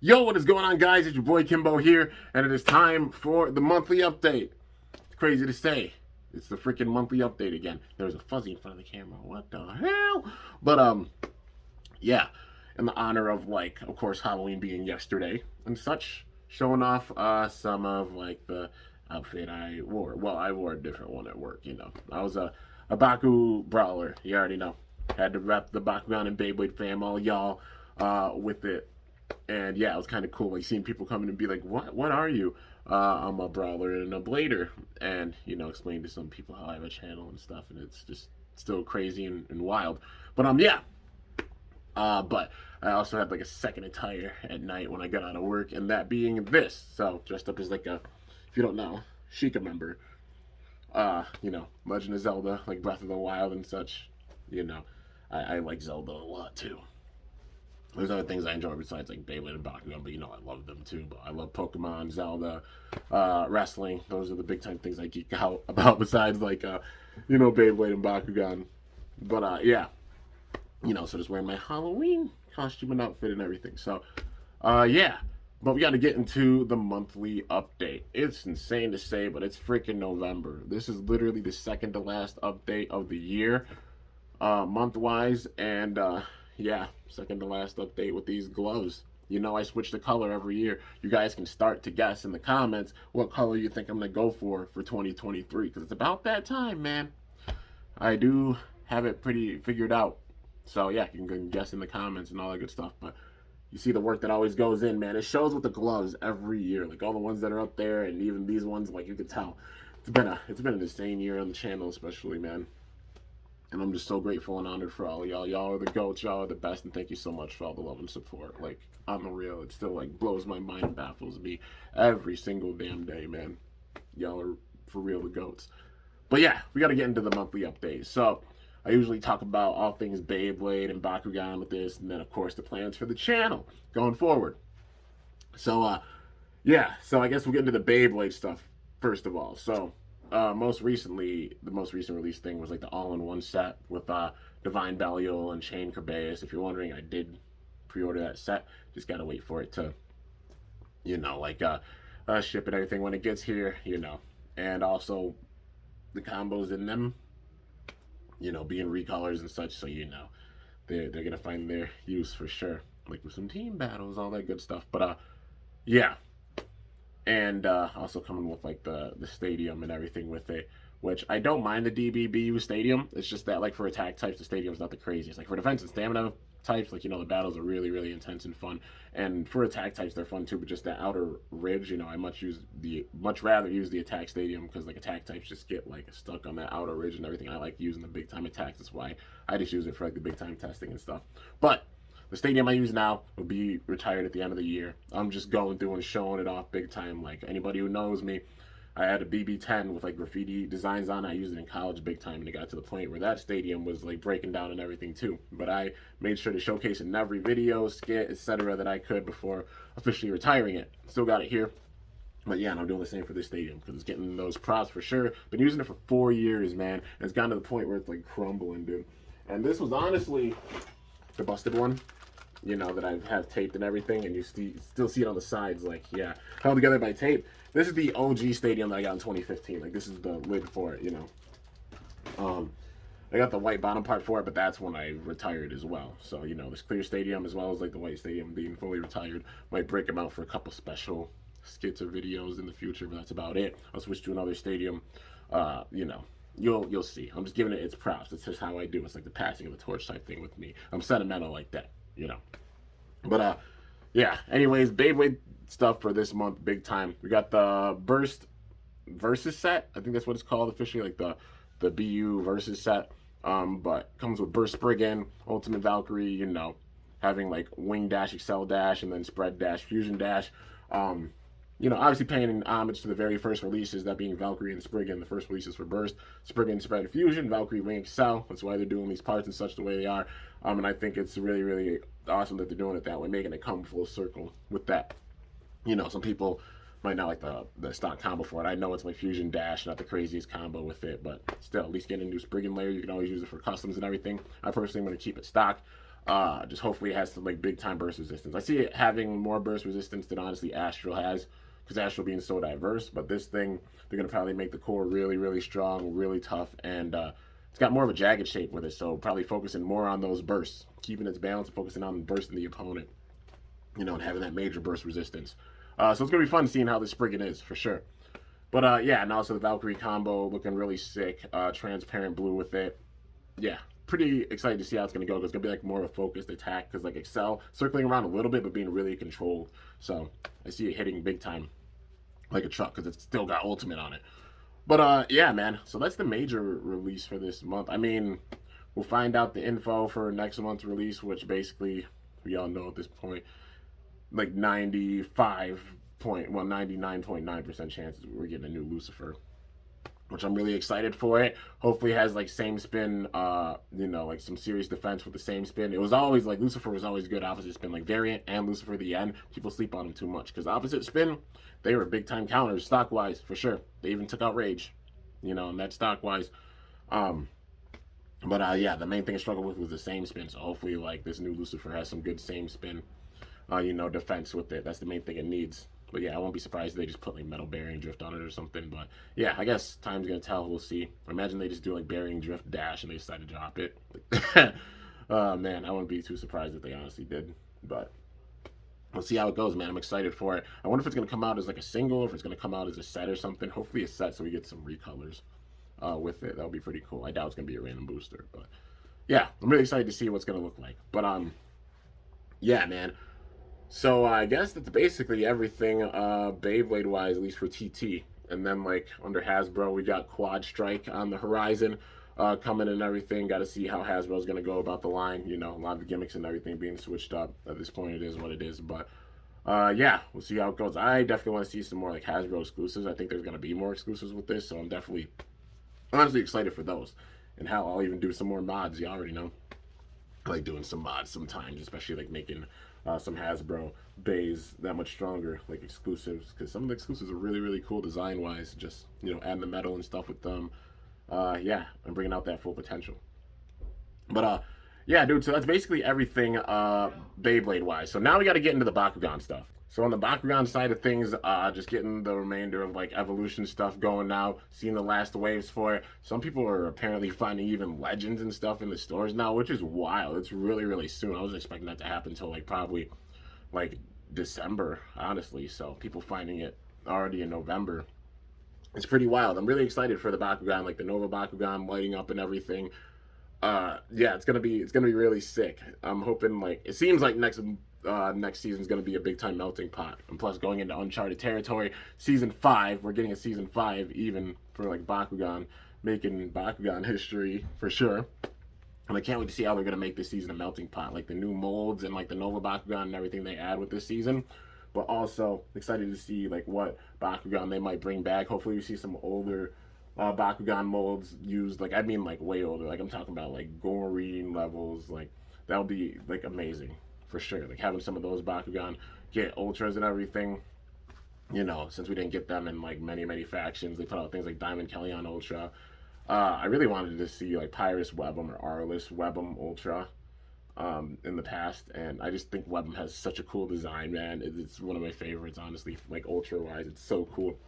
Yo, what is going on, guys? It's your boy Kimbo here, and it is time for the monthly update. It's crazy to say. It's the freaking monthly update again. There's a fuzzy in front of the camera. What the hell? But yeah, in the honor of, like, of course, Halloween being yesterday and such, showing off some of, like, the outfit I wore. Well, I wore a different one at work, you know. I was a Baku brawler. You already know. Had to rep the Bakugan and Beyblade fam, all y'all, with it. And yeah, it was kind of cool, like seeing people come in and be like, what are you? I'm a brawler and a blader. And, you know, explain to some people how I have a channel and stuff. And it's just still crazy and wild. But yeah. But I also had like a second attire at night when I got out of work, and that being this. So dressed up as like a, if you don't know, Sheikah member. You know, Legend of Zelda, like Breath of the Wild and such. You know, I like Zelda a lot too. There's other things I enjoy besides like Beyblade and Bakugan, but you know I love them too. But I love Pokemon, Zelda, wrestling. Those are the big time things I geek out about besides like you know, Beyblade and Bakugan. But yeah, you know, so just wearing my Halloween costume and outfit and everything. So yeah, but we got to get into the monthly update. It's insane to say, but it's freaking November. This is literally the second to last update of the year, month wise, and yeah, second to last update with these gloves. You know, I switch the color every year. You guys can start to guess in the comments what color you think I'm gonna go for 2023, because it's about that time, man. I do have it pretty figured out. So yeah, you can guess in the comments and all that good stuff. But you see the work that always goes in, man. It shows with the gloves every year, like all the ones that are up there, and even these ones. Like you could tell, it's been an insane year on the channel, especially, man. And I'm just so grateful and honored for all of y'all. Y'all are the goats. Y'all are the best. And thank you so much for all the love and support. Like, on the real, it still, like, blows my mind and baffles me every single damn day, man. Y'all are, for real, the goats. But yeah, we got to get into the monthly updates. So, I usually talk about all things Beyblade and Bakugan with this. And then, of course, the plans for the channel going forward. So, yeah. So, I guess we'll get into the Beyblade stuff first of all. So, most recently, the most recent release thing was like the all-in-one set with Divine Belial and Shane Kerbeus. If you're wondering, I did pre-order that set. Just gotta wait for it to, you know, like ship and everything when it gets here, you know. And also the combos in them, you know, being recolors and such, so you know they're gonna find their use for sure, like with some team battles, all that good stuff. But yeah, and also coming with like the stadium and everything with it, which I don't mind the DBBU stadium. It's just that like for attack types, the stadium's not the craziest. Like for defense and stamina types, like you know the battles are really intense and fun. And for attack types, they're fun too. But just that outer ridge, you know, I much rather use the attack stadium because like attack types just get like stuck on that outer ridge and everything. I like using the big time attacks. That's why I just use it for like the big time testing and stuff. But the stadium I use now will be retired at the end of the year. I'm just going through and showing it off big time. Like anybody who knows me, I had a BB10 with like graffiti designs on it. I used it in college big time, and it got to the point where that stadium was like breaking down and everything too. But I made sure to showcase it in every video, skit, etc. that I could before officially retiring it. Still got it here. But yeah, and I'm doing the same for this stadium because it's getting those props for sure. Been using it for 4 years, man. And it's gotten to the point where it's like crumbling, dude. And this was honestly the busted one, you know, that I have taped and everything, and you still see it on the sides, like, yeah, held together by tape. This is the OG stadium that I got in 2015. Like, this is the lid for it, you know. I got the white bottom part for it, but that's when I retired as well. So, you know, this clear stadium as well as, like, the white stadium being fully retired. Might break them out for a couple special skits or videos in the future, but that's about it. I'll switch to another stadium, you know. You'll see. I'm just giving it its props. It's just how I do. It's like the passing of the torch type thing with me. I'm sentimental like that, you know. But yeah. Anyways, Beyblade stuff for this month, big time. We got the Burst Versus set. I think that's what it's called officially, like the BU Versus set. But comes with Burst Spriggan, Ultimate Valkyrie. You know, having like Wing Dash, Excel Dash, and then Spread Dash, Fusion Dash. You know, obviously paying homage to the very first releases, that being Valkyrie and Spriggan. The first releases for Burst, Spriggan, Spread, Fusion, Valkyrie, Wing, Excel. That's why they're doing these parts and such the way they are. And I think it's really awesome that they're doing it that way, making it come full circle with that. You know, some people might not like the stock combo for it. I know it's my Fusion Dash, not the craziest combo with it, but still, at least getting a new Spriggan layer. You can always use it for customs and everything. I personally am going to keep it stock. Just hopefully it has some like big time burst resistance. I see it having more burst resistance than honestly Astral has, because Astral being so diverse. But this thing, they're gonna probably make the core really, really strong, really tough, and it's got more of a jagged shape with it. So probably focusing more on those bursts, keeping its balance, and focusing on bursting the opponent, and having that major burst resistance. So it's gonna be fun seeing how this Spriggan is for sure. But yeah, and also the Valkyrie combo looking really sick. Transparent blue with it. Yeah, pretty excited to see how it's going to go. It's going to be like more of a focused attack because like Excel circling around a little bit but being really controlled. So I see it hitting big time like a truck because it's still got ultimate on it. But yeah, man. So that's the major release for this month. I mean, we'll find out the info for next month's release, which basically we all know at this point, like 99.9% chances we're getting a new Lucifer, which I'm really excited for it. Hopefully it has like same spin, like some serious defense with the same spin. It was always like Lucifer was always good opposite spin, like Variant and Lucifer the End. People sleep on them too much because opposite spin, they were big time counters stock wise for sure. They even took out Rage, and that's stock wise. But yeah, the main thing I struggled with was the same spin. So hopefully like this new Lucifer has some good same spin, defense with it. That's the main thing it needs. But yeah, I won't be surprised if they just put like Metal Bearing Drift on it or something. But yeah, I guess time's gonna tell. We'll see. Imagine they just do like Bearing Drift Dash and they decide to drop it. Man, I wouldn't be too surprised if they honestly did. But we'll see how it goes, man. I'm excited for it. I wonder if it's gonna come out as like a single, or if it's gonna come out as a set or something. Hopefully a set so we get some recolors with it. That'll be pretty cool. I doubt it's gonna be a random booster, but yeah, I'm really excited to see what's gonna look like. But yeah, man. So I guess that's basically everything Beyblade wise, at least for TT. And then like under Hasbro, we got Quad Strike on the horizon coming and everything. Got to see how Hasbro's gonna go about the line. A lot of the gimmicks and everything being switched up. At this point, it is what it is. But yeah, we'll see how it goes. I definitely want to see some more like Hasbro exclusives. I think there's gonna be more exclusives with this, so I'm definitely honestly excited for those. And how I'll even do some more mods. You already know. I like doing some mods sometimes, especially like making some Hasbro bays that much stronger, like exclusives, because some of the exclusives are really, really cool design wise. Just adding the metal and stuff with them. Yeah, and bringing out that full potential. But yeah, dude. So that's basically everything Beyblade wise. So now we got to get into the Bakugan stuff. So on the Bakugan side of things, just getting the remainder of like evolution stuff going now, seeing the last waves for it. Some people are apparently finding even legends and stuff in the stores now, which is wild. It's really, really soon. I wasn't expecting that to happen until like probably like December, honestly. So people finding it already in November. It's pretty wild. I'm really excited for the Bakugan, like the Nova Bakugan lighting up and everything. Yeah, it's gonna be really sick. I'm hoping like it seems like next season's gonna be a big time melting pot. And plus going into uncharted territory, season 5, we're getting a season 5 even for like Bakugan, making Bakugan history for sure. And I can't wait to see how they're gonna make this season a melting pot, like the new molds and like the Nova Bakugan and everything they add with this season. But also excited to see like what Bakugan they might bring back. Hopefully we see some older Bakugan molds used, like I mean like way older, like I'm talking about like Goreen levels, like that would be like amazing for sure, like having some of those Bakugan get ultras and everything, since we didn't get them in like many factions. They put out things like Diamond Kellyanne Ultra. I really wanted to see like Pyrus Webum or Arliss Webum Ultra in the past, and I just think Webum has such a cool design, man. It's one of my favorites, honestly, like ultra wise. It's so cool.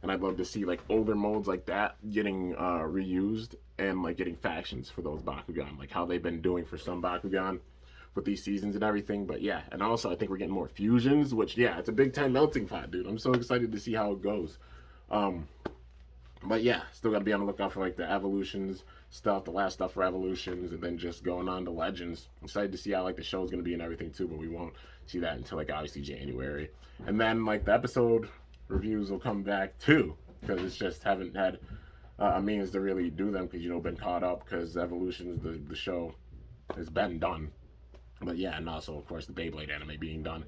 And I'd love to see like older molds like that getting reused and like getting factions for those Bakugan, like how they've been doing for some Bakugan with these seasons and everything. But yeah, and also I think we're getting more fusions, which yeah, it's a big time melting pot, dude. I'm so excited to see how it goes. But yeah, still got to be on the lookout for like the evolutions stuff, the last stuff for evolutions, and then just going on to legends. I'm excited to see how like the show's gonna be and everything too, but we won't see that until like obviously January. And then like the episode reviews will come back too, because it's just haven't had a means to really do them because been caught up because Evolutions the show has been done. But yeah, and also of course the Beyblade anime being done.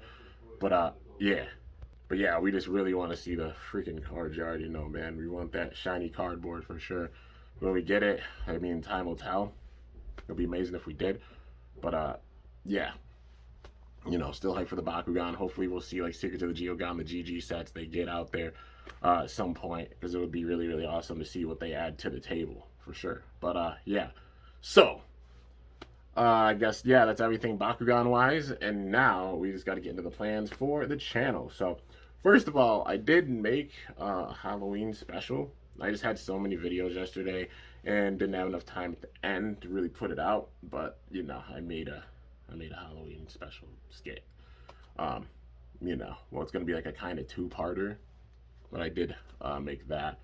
But yeah, we just really want to see the freaking cards. You already know, man. We want that shiny cardboard for sure. When we get it, I mean, time will tell. It'll be amazing if we did. But yeah, still hyped for the Bakugan. Hopefully we'll see like Secrets of the Geogon, the GG sets they get out there at some point, because it would be really, really awesome to see what they add to the table for sure. But yeah, so I guess, yeah, that's everything Bakugan wise. And now we just got to get into the plans for the channel. So, first of all, I did make a Halloween special. I just had so many videos yesterday and didn't have enough time at the end to really put it out. But, you know, I made a Halloween special skit. Um, well, it's going to be like a kind of two-parter, but I did make that.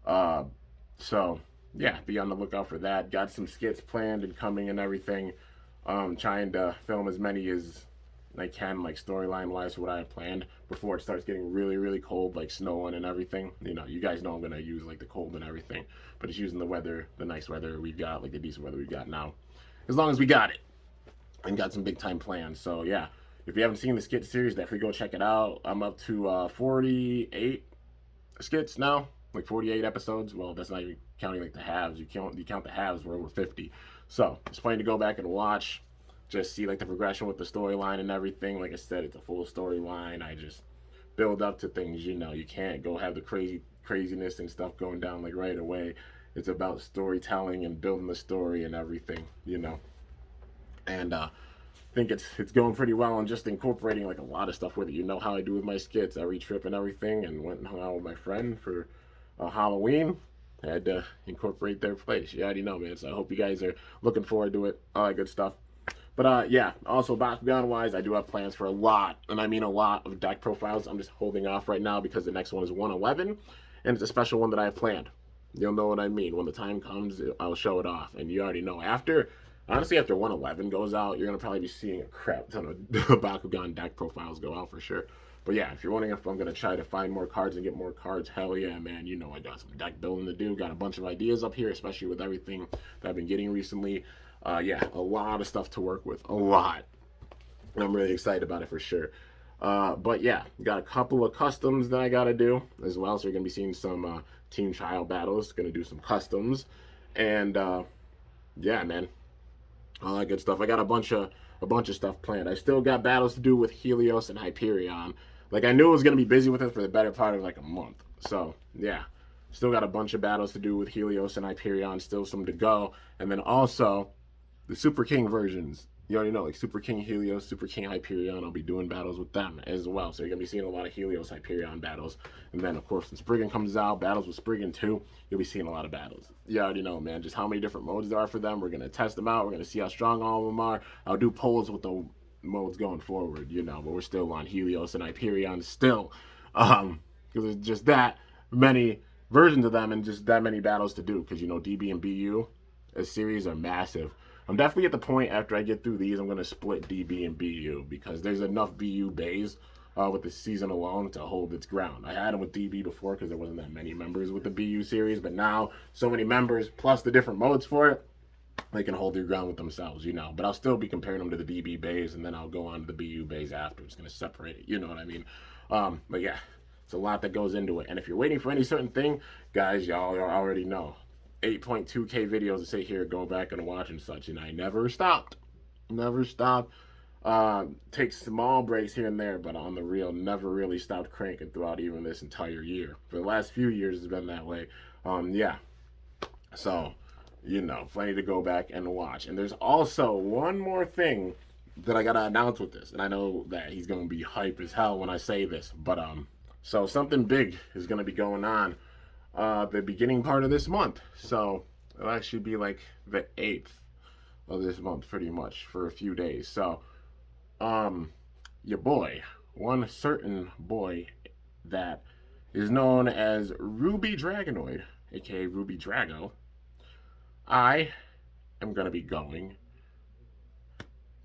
Uh, so yeah, be on the lookout for that. Got some skits planned and coming and everything. Trying to film as many as I can, like storyline wise, what I have planned before it starts getting really, really cold, like snowing and everything. You know, you guys know I'm gonna use like the cold and everything, but it's using the weather, the nice weather we've got, like the decent weather we've got now, as long as we got it and got some big time plans. So yeah, if you haven't seen the skit series, definitely go check it out. I'm up to 48 skits now, like 48 episodes. Well, that's not even counting like the halves. You count the halves, we're over 50. So just planning to go back and watch, just see like the progression with the storyline and everything. Like I said, it's a full storyline. I just build up to things. You know, you can't go have the craziness and stuff going down like right away. It's about storytelling and building the story and everything. You know, and think it's going pretty well and just incorporating like a lot of stuff with it. You know how I do with my skits, every trip and everything, and went and hung out with my friend for Halloween. I had to incorporate their place. You already know, man. So I hope you guys are looking forward to it. All that good stuff. But yeah, also Bakugan wise, I do have plans for a lot, and I mean a lot of deck profiles. I'm just holding off right now because the next one is 111, and it's a special one that I have planned. You'll know what I mean. When the time comes, I'll show it off, and you already know. Honestly, after 111 goes out, you're going to probably be seeing a crap ton of Bakugan deck profiles go out for sure. But yeah, if you're wondering if I'm going to try to find more cards and get more cards, hell yeah, man. You know I got some deck building to do. Got a bunch of ideas up here, especially with everything that I've been getting recently. Yeah, a lot of stuff to work with. A lot. And I'm really excited about it for sure. But yeah, got a couple of customs that I got to do as well. So you're going to be seeing some team trial battles. Going to do some customs. And yeah, man, all that good stuff. I got a bunch of stuff planned. I still got battles to do with Helios and Hyperion. Like I knew I was gonna be busy with it for the better part of like a month. So yeah, still got a bunch of battles to do with Helios and Hyperion. Still some to go, and then also the Super King versions. You already know, like Super King Helios, Super King Hyperion. I'll be doing battles with them as well. So you're gonna be seeing a lot of Helios Hyperion battles. And then of course when Spriggan comes out, battles with Spriggan too, you'll be seeing a lot of battles. You already know, man, just how many different modes there are for them. We're gonna test them out. We're gonna see how strong all of them are. I'll do polls with the modes going forward, you know, but we're still on Helios and Hyperion still. Because it's just that many versions of them and just that many battles to do. Because you know, DB and BU as series are massive. I'm definitely at the point after I get through these, I'm going to split DB and BU because there's enough BU bays with the season alone to hold its ground. I had them with DB before because there wasn't that many members with the BU series, but now so many members plus the different modes for it, they can hold their ground with themselves, you know. But I'll still be comparing them to the DB bays, and then I'll go on to the BU bays after. It's going to separate it, you know what I mean? But yeah, it's a lot that goes into it. And if you're waiting for any certain thing, guys, y'all already know. 8.2K videos to sit here, go back and watch and such, and I never stopped. Never stopped. Take small breaks here and there, but on the real, never really stopped cranking throughout even this entire year. For the last few years, it's been that way. Yeah. So, you know, plenty to go back and watch. And there's also one more thing that I gotta announce with this, and I know that he's gonna be hype as hell when I say this, but so something big is gonna be going on the beginning part of this month. So it'll actually be like the 8th of this month, pretty much, for a few days. So, your boy, one certain boy that is known as Ruby Dragonoid, aka Ruby Drago, I am gonna be going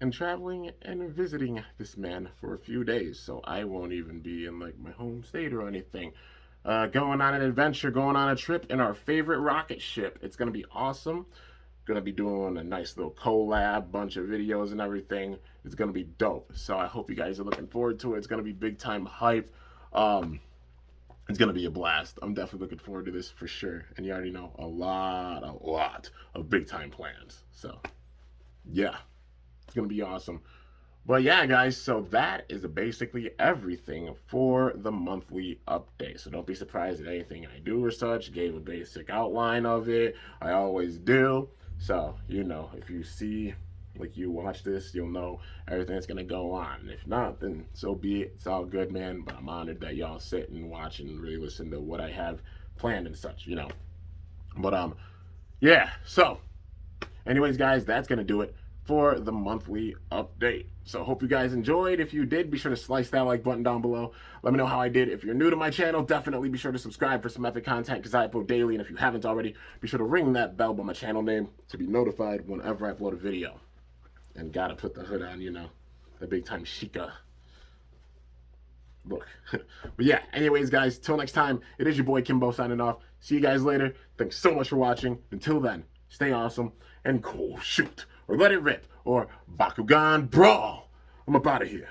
and traveling and visiting this man for a few days. So I won't even be in like my home state or anything. Going on an adventure, going on a trip in our favorite rocket ship. It's going to be awesome. Going to be doing a nice little collab, bunch of videos and everything. It's going to be dope. So I hope you guys are looking forward to it. It's going to be big time hype. It's going to be a blast. I'm definitely looking forward to this for sure. And you already know a lot of big time plans. So yeah, it's going to be awesome. But yeah, guys, so that is basically everything for the monthly update. So don't be surprised at anything I do or such. Gave a basic outline of it. I always do. So, you know, if you see Like, you watch this, you'll know everything that's gonna go on. And if not, then so be it. It's all good, man. But I'm honored that y'all sit and watch and really listen to what I have planned and such, you know. But yeah. So, anyways, guys, that's gonna do it for the monthly update. So hope you guys enjoyed. If you did, be sure to slice that like button down below. Let me know how I did. If you're new to my channel, definitely be sure to subscribe for some epic content because I upload daily. And if you haven't already, be sure to ring that bell by my channel name to be notified whenever I upload a video. And gotta put the hood on, you know, the big time Sheikah look. But yeah, anyways, guys, till next time, it is your boy Kimbo signing off. See you guys later. Thanks so much for watching. Until then, stay awesome and cool shoot, or let it rip, or Bakugan brawl. I'm up out of here.